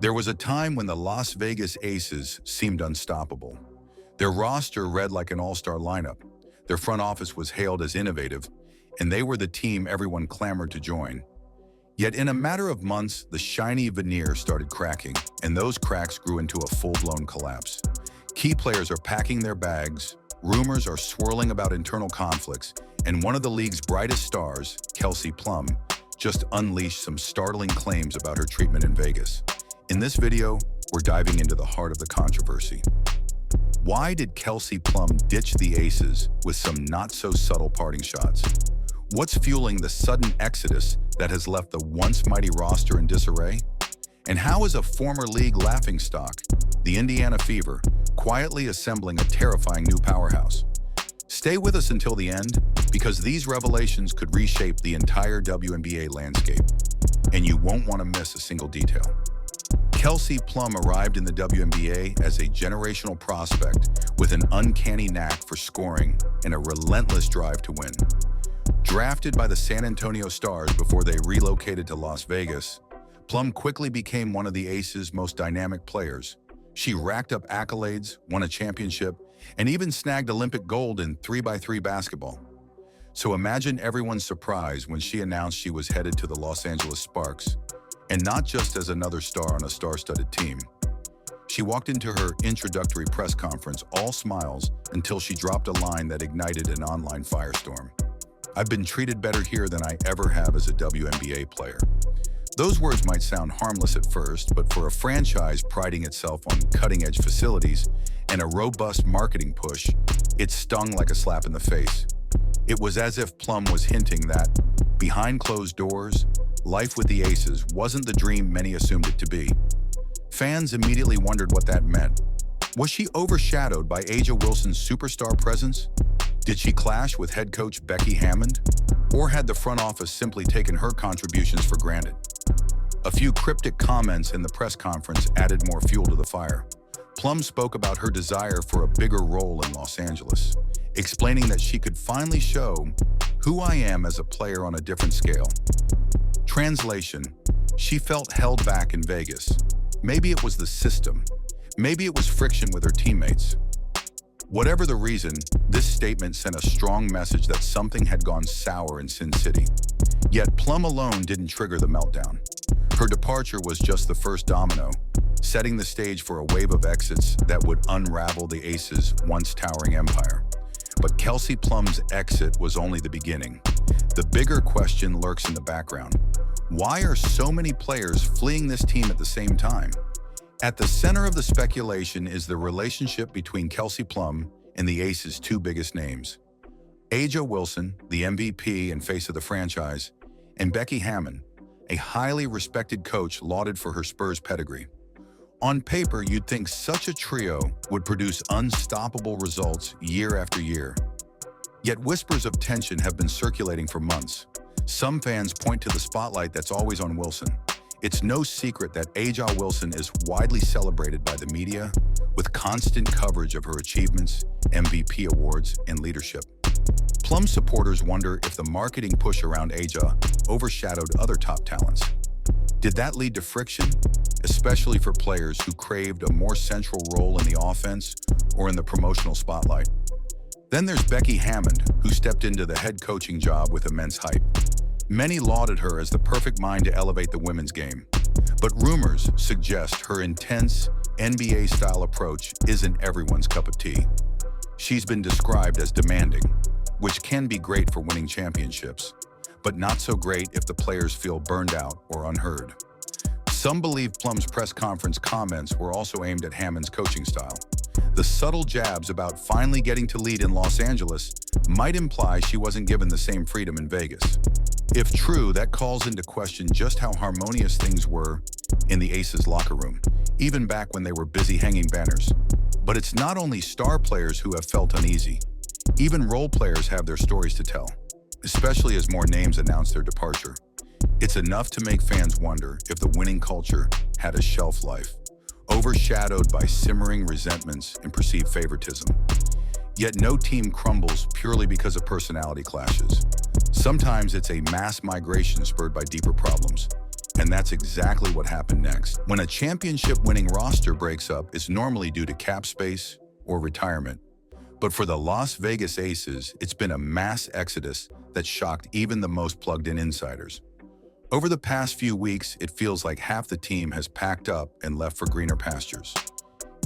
There was a time when the Las Vegas Aces seemed unstoppable. Their roster read like an all-star lineup. Their front office was hailed as innovative, and they were the team everyone clamored to join. Yet in a matter of months, the shiny veneer started cracking, and those cracks grew into a full-blown collapse. Key players are packing their bags, rumors are swirling about internal conflicts, and one of the league's brightest stars, Kelsey Plum, just unleashed some startling claims about her treatment in Vegas. In this video, we're diving into the heart of the controversy. Why did Kelsey Plum ditch the Aces with some not-so-subtle parting shots? What's fueling the sudden exodus that has left the once mighty roster in disarray? And how is a former league laughingstock, the Indiana Fever, quietly assembling a terrifying new powerhouse? Stay with us until the end, because these revelations could reshape the entire WNBA landscape, and you won't want to miss a single detail. Kelsey Plum arrived in the WNBA as a generational prospect with an uncanny knack for scoring and a relentless drive to win. Drafted by the San Antonio Stars before they relocated to Las Vegas, Plum quickly became one of the Aces' most dynamic players. She racked up accolades, won a championship, and even snagged Olympic gold in 3x3 basketball. So imagine everyone's surprise when she announced she was headed to the Los Angeles Sparks, and not just as another star on a star-studded team. She walked into her introductory press conference all smiles until she dropped a line that ignited an online firestorm. "I've been treated better here than I ever have as a WNBA player." Those words might sound harmless at first, but for a franchise priding itself on cutting-edge facilities and a robust marketing push, it stung like a slap in the face. It was as if Plum was hinting that, behind closed doors, life with the Aces wasn't the dream many assumed it to be. Fans immediately wondered what that meant. Was she overshadowed by A'ja Wilson's superstar presence? Did she clash with head coach Becky Hammon? Or had the front office simply taken her contributions for granted? A few cryptic comments in the press conference added more fuel to the fire. Plum spoke about her desire for a bigger role in Los Angeles, explaining that she could finally show who I am as a player on a different scale. Translation: she felt held back in Vegas. Maybe it was the system. Maybe it was friction with her teammates. Whatever the reason, this statement sent a strong message that something had gone sour in Sin City. Yet Plum alone didn't trigger the meltdown. Her departure was just the first domino, setting the stage for a wave of exits that would unravel the Aces' once towering empire. But Kelsey Plum's exit was only the beginning. The bigger question lurks in the background. Why are so many players fleeing this team at the same time? At the center of the speculation is the relationship between Kelsey Plum and the Aces' two biggest names: A'ja Wilson, the MVP and face of the franchise, and Becky Hammon, a highly respected coach lauded for her Spurs pedigree. On paper, you'd think such a trio would produce unstoppable results year after year. Yet whispers of tension have been circulating for months. Some fans point to the spotlight that's always on Wilson. It's no secret that A'ja Wilson is widely celebrated by the media, with constant coverage of her achievements, MVP awards, and leadership. Plum supporters wonder if the marketing push around A'ja overshadowed other top talents. Did that lead to friction, especially for players who craved a more central role in the offense or in the promotional spotlight? Then there's Becky Hammon, who stepped into the head coaching job with immense hype. Many lauded her as the perfect mind to elevate the women's game. But rumors suggest her intense, NBA-style approach isn't everyone's cup of tea. She's been described as demanding, which can be great for winning championships, but not so great if the players feel burned out or unheard. Some believe Plum's press conference comments were also aimed at Hammon's coaching style. The subtle jabs about finally getting to lead in Los Angeles might imply she wasn't given the same freedom in Vegas. If true, that calls into question just how harmonious things were in the Aces locker room, even back when they were busy hanging banners. But it's not only star players who have felt uneasy. Even role players have their stories to tell, especially as more names announce their departure. It's enough to make fans wonder if the winning culture had a shelf life, overshadowed by simmering resentments and perceived favoritism. Yet no team crumbles purely because of personality clashes. Sometimes it's a mass migration spurred by deeper problems. And that's exactly what happened next. When a championship-winning roster breaks up, it's normally due to cap space or retirement. But for the Las Vegas Aces, it's been a mass exodus that shocked even the most plugged-in insiders. Over the past few weeks, it feels like half the team has packed up and left for greener pastures,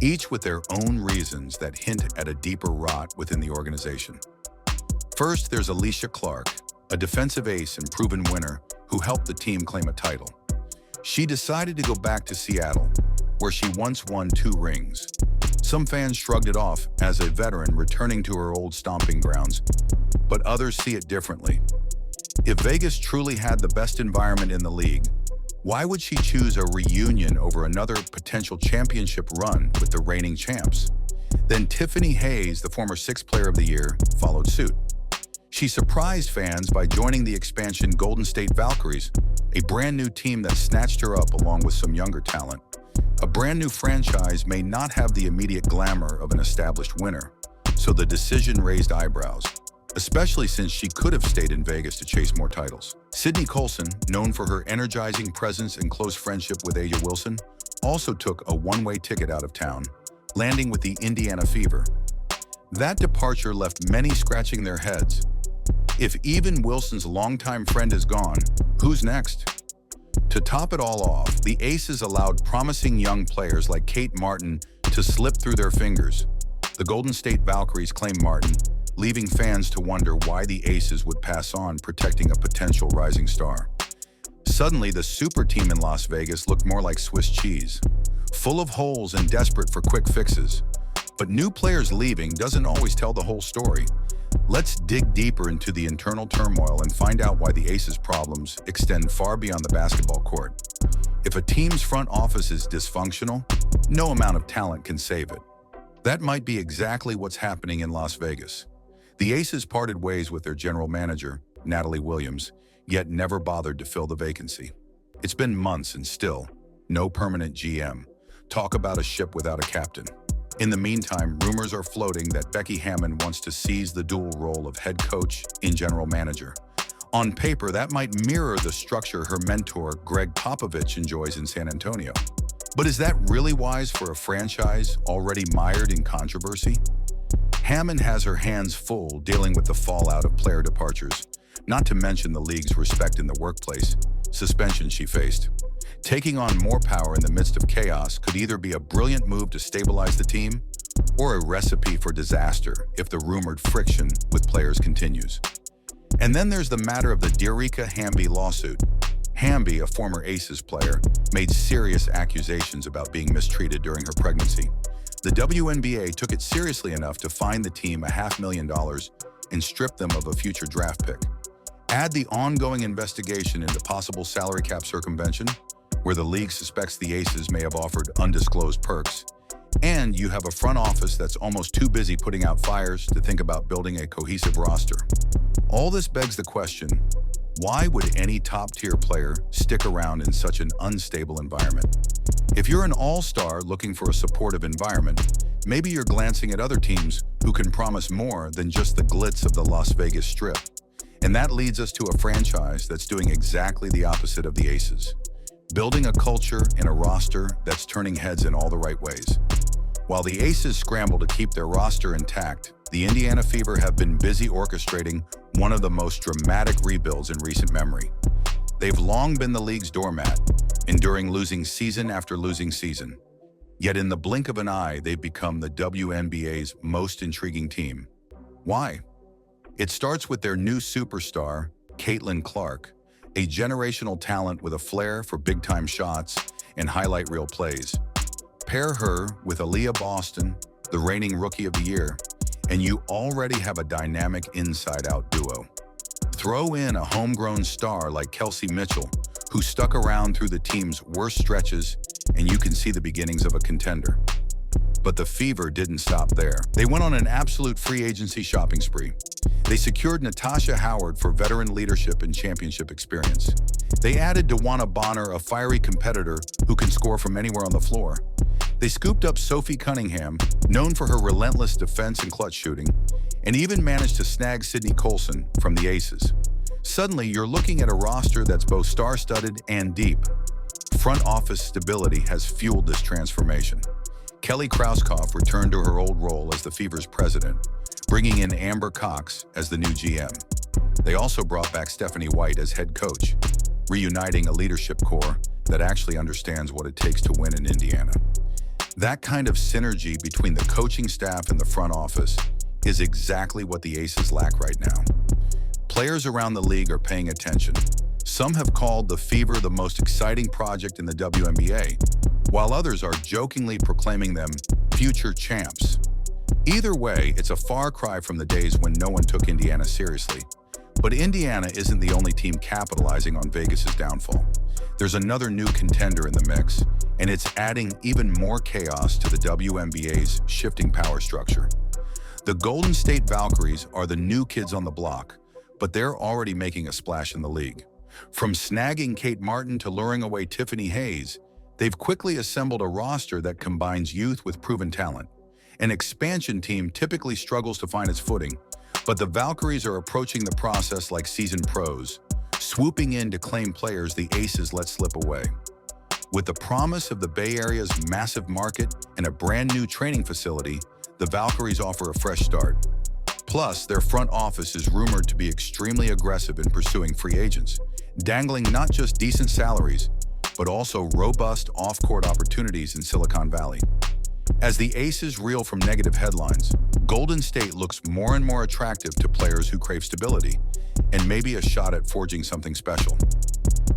each with their own reasons that hint at a deeper rot within the organization. First, there's Alysha Clark, a defensive ace and proven winner who helped the team claim a title. She decided to go back to Seattle, where she once won 2 rings. Some fans shrugged it off as a veteran returning to her old stomping grounds, but others see it differently. If Vegas truly had the best environment in the league, why would she choose a reunion over another potential championship run with the reigning champs? Then Tiffany Hayes, the former 6th Player of the Year, followed suit. She surprised fans by joining the expansion Golden State Valkyries, a brand new team that snatched her up along with some younger talent. A brand new franchise may not have the immediate glamour of an established winner, so the decision raised eyebrows, especially since she could have stayed in Vegas to chase more titles. Sydney Colson, known for her energizing presence and close friendship with A'ja Wilson, also took a one-way ticket out of town, landing with the Indiana Fever. That departure left many scratching their heads. If even Wilson's longtime friend is gone, who's next? To top it all off, the Aces allowed promising young players like Kate Martin to slip through their fingers. The Golden State Valkyries claimed Martin, leaving fans to wonder why the Aces would pass on protecting a potential rising star. Suddenly, the super team in Las Vegas looked more like Swiss cheese, full of holes and desperate for quick fixes. But new players leaving doesn't always tell the whole story. Let's dig deeper into the internal turmoil and find out why the Aces' problems extend far beyond the basketball court. If a team's front office is dysfunctional, no amount of talent can save it. That might be exactly what's happening in Las Vegas. The Aces parted ways with their general manager, Natalie Williams, yet never bothered to fill the vacancy. It's been months and still, no permanent GM. Talk about a ship without a captain. In the meantime, rumors are floating that Becky Hammon wants to seize the dual role of head coach and general manager. On paper, that might mirror the structure her mentor, Greg Popovich, enjoys in San Antonio. But is that really wise for a franchise already mired in controversy? Hammon has her hands full dealing with the fallout of player departures, not to mention the league's respect in the workplace, suspension she faced. Taking on more power in the midst of chaos could either be a brilliant move to stabilize the team or a recipe for disaster if the rumored friction with players continues. And then there's the matter of the Dearica Hamby lawsuit. Hamby, a former Aces player, made serious accusations about being mistreated during her pregnancy. The WNBA took it seriously enough to fine the team $500,000 and strip them of a future draft pick. Add the ongoing investigation into possible salary cap circumvention, where the league suspects the Aces may have offered undisclosed perks, and you have a front office that's almost too busy putting out fires to think about building a cohesive roster. All this begs the question, why would any top-tier player stick around in such an unstable environment? If you're an all-star looking for a supportive environment, maybe you're glancing at other teams who can promise more than just the glitz of the Las Vegas Strip. And that leads us to a franchise that's doing exactly the opposite of the Aces, building a culture and a roster that's turning heads in all the right ways. While the Aces scramble to keep their roster intact, the Indiana Fever have been busy orchestrating one of the most dramatic rebuilds in recent memory. They've long been the league's doormat, enduring losing season after losing season. Yet in the blink of an eye, they've become the WNBA's most intriguing team. Why? It starts with their new superstar, Caitlin Clark, a generational talent with a flair for big-time shots and highlight reel plays. Pair her with Aaliyah Boston, the reigning Rookie of the Year, and you already have a dynamic inside-out duo. Throw in a homegrown star like Kelsey Mitchell, who stuck around through the team's worst stretches, and you can see the beginnings of a contender. But the Fever didn't stop there. They went on an absolute free agency shopping spree. They secured Natasha Howard for veteran leadership and championship experience. They added DeWanna Bonner, a fiery competitor who can score from anywhere on the floor. They scooped up Sophie Cunningham, known for her relentless defense and clutch shooting, and even managed to snag Sydney Colson from the Aces. Suddenly, you're looking at a roster that's both star-studded and deep. Front office stability has fueled this transformation. Kelly Krauskopf returned to her old role as the Fever's president, bringing in Amber Cox as the new GM. They also brought back Stephanie White as head coach, reuniting a leadership core that actually understands what it takes to win in Indiana. That kind of synergy between the coaching staff and the front office is exactly what the Aces lack right now. Players around the league are paying attention. Some have called the Fever the most exciting project in the WNBA, while others are jokingly proclaiming them future champs. Either way, it's a far cry from the days when no one took Indiana seriously. But Indiana isn't the only team capitalizing on Vegas's downfall. There's another new contender in the mix, and it's adding even more chaos to the WNBA's shifting power structure. The Golden State Valkyries are the new kids on the block, but they're already making a splash in the league. From snagging Kate Martin to luring away Tiffany Hayes, they've quickly assembled a roster that combines youth with proven talent. An expansion team typically struggles to find its footing, but the Valkyries are approaching the process like seasoned pros, swooping in to claim players the Aces let slip away. With the promise of the Bay Area's massive market and a brand new training facility, the Valkyries offer a fresh start. Plus, their front office is rumored to be extremely aggressive in pursuing free agents, dangling not just decent salaries, but also robust off-court opportunities in Silicon Valley. As the Aces reel from negative headlines, Golden State looks more and more attractive to players who crave stability and maybe a shot at forging something special.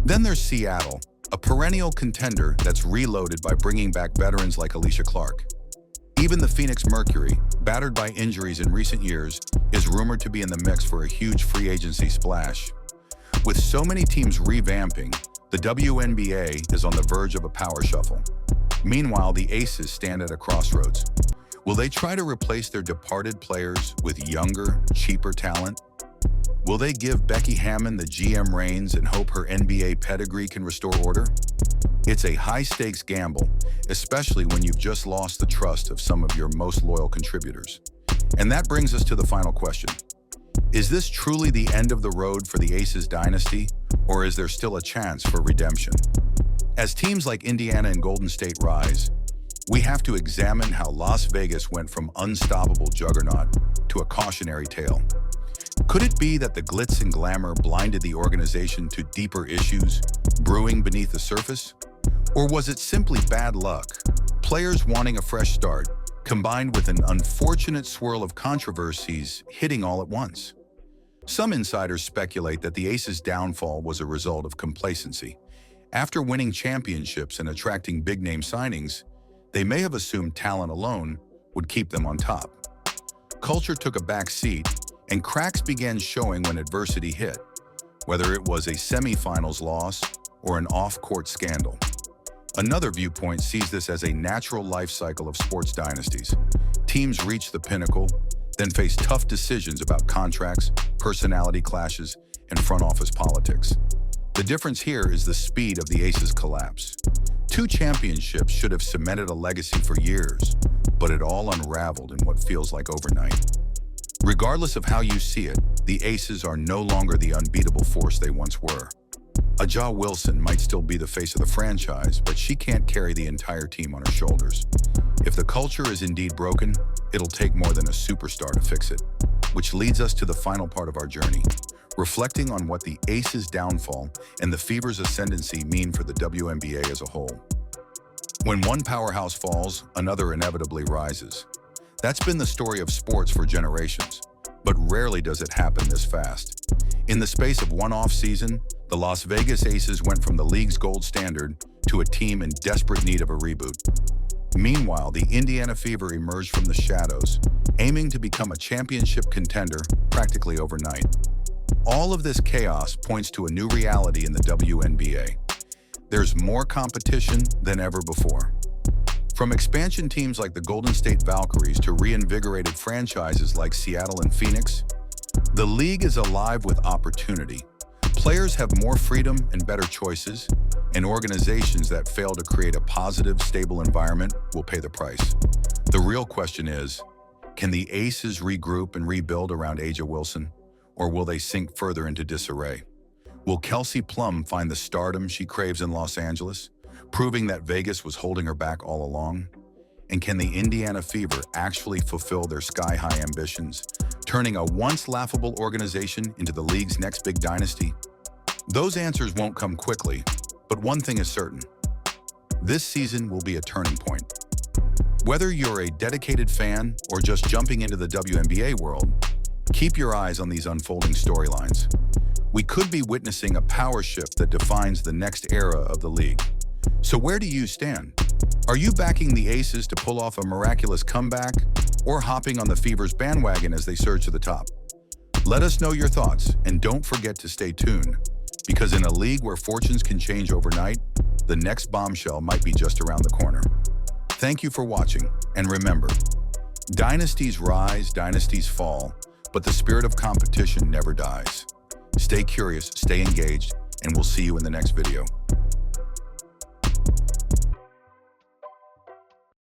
Then there's Seattle, a perennial contender that's reloaded by bringing back veterans like Alicia Clark. Even the Phoenix Mercury, battered by injuries in recent years, is rumored to be in the mix for a huge free agency splash. With so many teams revamping, the WNBA is on the verge of a power shuffle. Meanwhile, the Aces stand at a crossroads. Will they try to replace their departed players with younger, cheaper talent? Will they give Becky Hammon the GM reins and hope her NBA pedigree can restore order? It's a high-stakes gamble, especially when you've just lost the trust of some of your most loyal contributors. And that brings us to the final question. Is this truly the end of the road for the Aces dynasty, or is there still a chance for redemption? As teams like Indiana and Golden State rise, we have to examine how Las Vegas went from unstoppable juggernaut to a cautionary tale. Could it be that the glitz and glamour blinded the organization to deeper issues brewing beneath the surface? Or was it simply bad luck, players wanting a fresh start, combined with an unfortunate swirl of controversies hitting all at once? Some insiders speculate that the Aces' downfall was a result of complacency. After winning championships and attracting big-name signings, they may have assumed talent alone would keep them on top. Culture took a back seat, and cracks began showing when adversity hit, whether it was a semifinals loss or an off-court scandal. Another viewpoint sees this as a natural life cycle of sports dynasties. Teams reach the pinnacle, then face tough decisions about contracts, personality clashes, and front office politics. The difference here is the speed of the Aces' collapse. 2 championships should have cemented a legacy for years, but it all unraveled in what feels like overnight. Regardless of how you see it, the Aces are no longer the unbeatable force they once were. A'ja Wilson might still be the face of the franchise, but she can't carry the entire team on her shoulders. If the culture is indeed broken, it'll take more than a superstar to fix it. Which leads us to the final part of our journey, reflecting on what the Aces' downfall and the Fever's ascendancy mean for the WNBA as a whole. When one powerhouse falls, another inevitably rises. That's been the story of sports for generations, but rarely does it happen this fast. In the space of one off-season, the Las Vegas Aces went from the league's gold standard to a team in desperate need of a reboot. Meanwhile, the Indiana Fever emerged from the shadows, aiming to become a championship contender practically overnight. All of this chaos points to a new reality in the WNBA. There's more competition than ever before. From expansion teams like the Golden State Valkyries to reinvigorated franchises like Seattle and Phoenix, the league is alive with opportunity. Players have more freedom and better choices, and organizations that fail to create a positive, stable environment will pay the price. The real question is, can the Aces regroup and rebuild around A'ja Wilson? or will they sink further into disarray? Will Kelsey Plum find the stardom she craves in Los Angeles, proving that Vegas was holding her back all along? And can the Indiana Fever actually fulfill their sky-high ambitions, turning a once laughable organization into the league's next big dynasty? Those answers won't come quickly, but one thing is certain. This season will be a turning point. Whether you're a dedicated fan or just jumping into the WNBA world, keep your eyes on these unfolding storylines. We could be witnessing a power shift that defines the next era of the league. So where do you stand? Are you backing the Aces to pull off a miraculous comeback, or hopping on the Fever's bandwagon as they surge to the top? Let us know your thoughts, and don't forget to stay tuned, because in a league where fortunes can change overnight, the next bombshell might be just around the corner. Thank you for watching, and remember, dynasties rise, dynasties fall, but the spirit of competition never dies. Stay curious, stay engaged, and we'll see you in the next video.